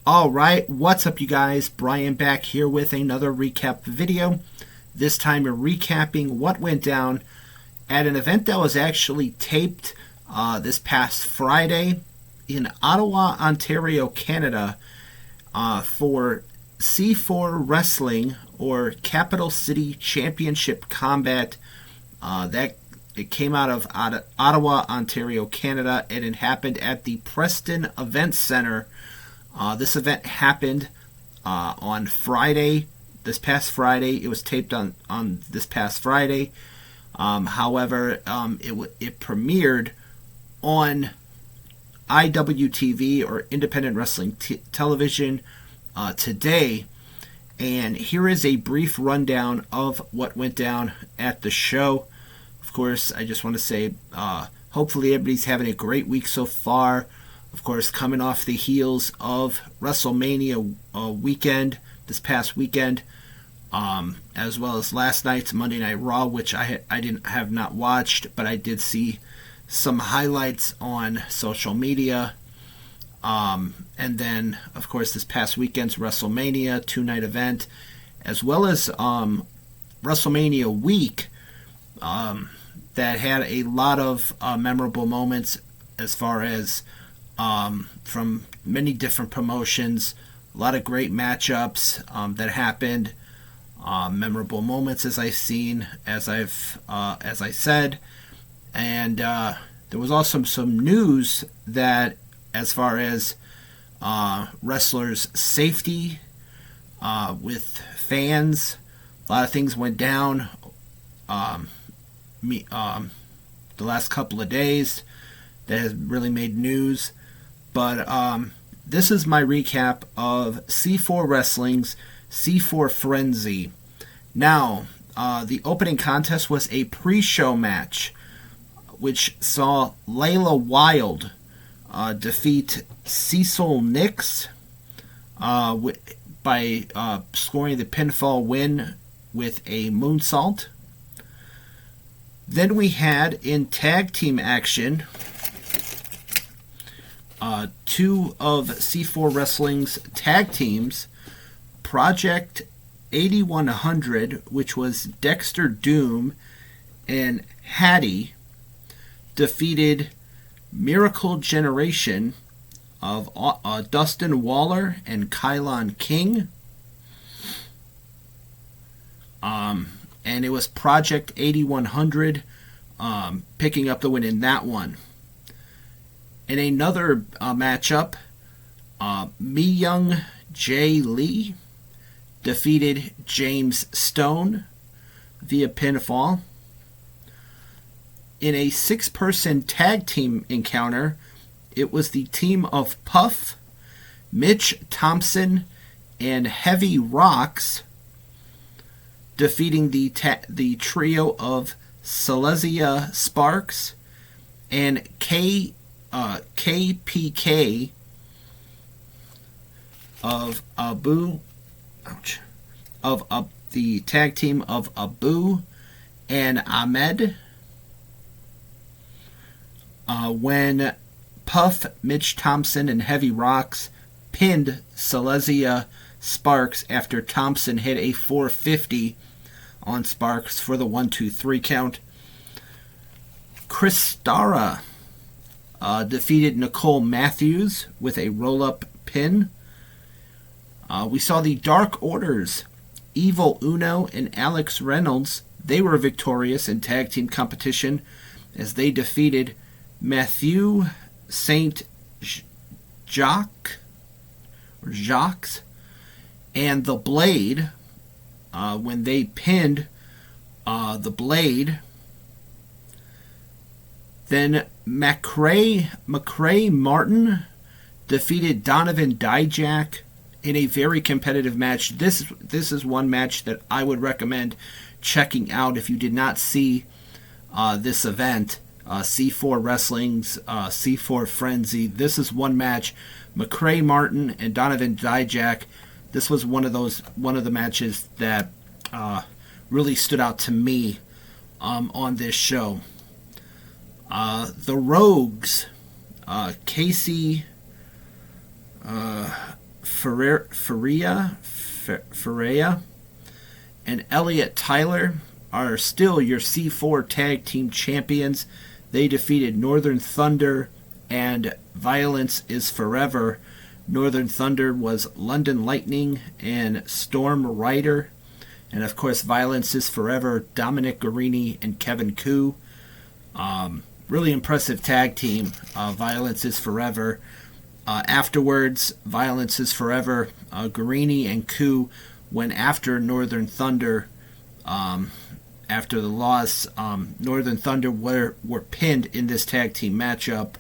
Alright, what's up you guys? Brian back here with another recap video. This time we're recapping what went down at an event that was actually taped this past Friday in Ottawa, Ontario, Canada for C4 Wrestling or Capital City Championship Combat. It came out of Ottawa, Ontario, Canada, and it happened at the Preston Event Center. This event happened on Friday, this past Friday. It was taped on this past Friday. However, it premiered on IWTV or Independent Wrestling Television today. And here is a brief rundown of what went down at the show. Of course, I just want to say, hopefully everybody's having a great week so far. Of course, coming off the heels of WrestleMania weekend, this past weekend, as well as last night's Monday Night Raw, which I have not watched, but I did see some highlights on social media. And then, of course, this past weekend's WrestleMania two-night event, as well as WrestleMania week, that had a lot of memorable moments as far as from many different promotions. A lot of great matchups that happened, memorable moments as I said, and there was also some news that as far as wrestlers' safety with fans, a lot of things went down the last couple of days that has really made news. But this is my recap of C4 Wrestling's C4 Frenzy. Now, the opening contest was a pre-show match, which saw Layla Wilde defeat Cecil Nix by scoring the pinfall win with a moonsault. Then we had in tag team action two of C4 Wrestling's tag teams, Project 8100, which was Dexter Doom and Hattie, defeated Miracle Generation of Dustin Waller and Kylon King. And it was Project 8100 picking up the win in that one. In another matchup, Mi Young Jae Lee defeated James Stone via pinfall. In a 6-person tag team encounter, it was the team of Puff, Mitch Thompson, and Heavy Rocks defeating the trio of Silesia Sparks and KPK of the tag team of Abu and Ahmed. When Puff, Mitch Thompson, and Heavy Rocks pinned Silesia Sparks after Thompson hit a 450 on Sparks for the 1-2-3 count. Chris Starra defeated Nicole Matthews with a roll-up pin. We saw the Dark Orders, Evil Uno and Alex Reynolds. They were victorious in tag team competition as they defeated Matthew St. Jacques and The Blade when they pinned The Blade. Then McCray Martin defeated Donovan Dijak in a very competitive match. This is one match that I would recommend checking out if you did not see this event. C4 Wrestling's C4 Frenzy. This is one match. McCray Martin and Donovan Dijak. This was one of the matches that really stood out to me on this show. The Rogues, Casey Ferreira and Elliot Tyler are still your C4 Tag Team Champions. They defeated Northern Thunder and Violence is Forever. Northern Thunder was London Lightning and Storm Rider. And of course, Violence is Forever, Dominic Guarini and Kevin Koo. Really impressive tag team, Violence is Forever. Afterwards, Violence is Forever, Guarini and Koo went after Northern Thunder. After the loss, Northern Thunder were pinned in this tag team matchup.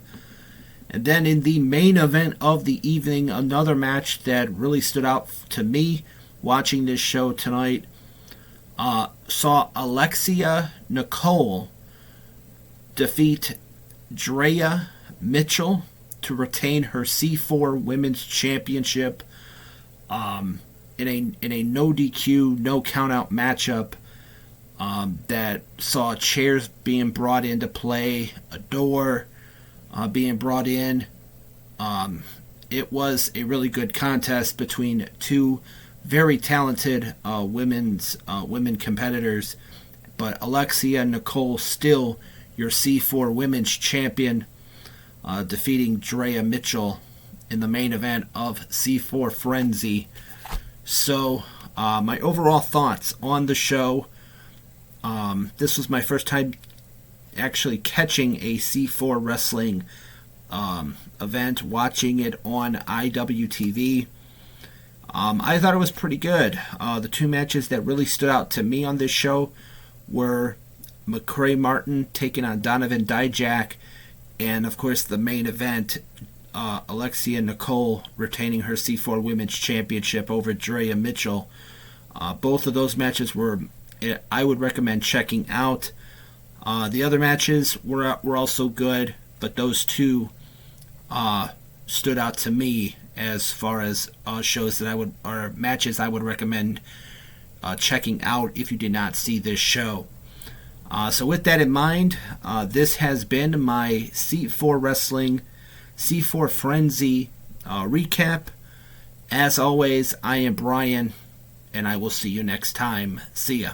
And then in the main event of the evening, another match that really stood out to me watching this show tonight, saw Alexia Nicole defeat Drea Mitchell to retain her C4 Women's Championship in a no DQ, no countout matchup that saw chairs being brought into play, a door being brought in. It was a really good contest between two very talented women competitors, but Alexia Nicole still your C4 Women's Champion, defeating Drea Mitchell in the main event of C4 Frenzy. So, my overall thoughts on the show. This was my first time actually catching a C4 wrestling event, watching it on IWTV. I thought it was pretty good. The two matches that really stood out to me on this show were McCray Martin taking on Donovan Dijak, and of course the main event, Alexia Nicole retaining her C4 Women's Championship over Drea Mitchell. Both of those matches I would recommend checking out. The other matches were also good, but those two stood out to me as far as shows that matches I would recommend checking out if you did not see this show. So with that in mind, this has been my C4 Wrestling, C4 Frenzy recap. As always, I am Brian, and I will see you next time. See ya.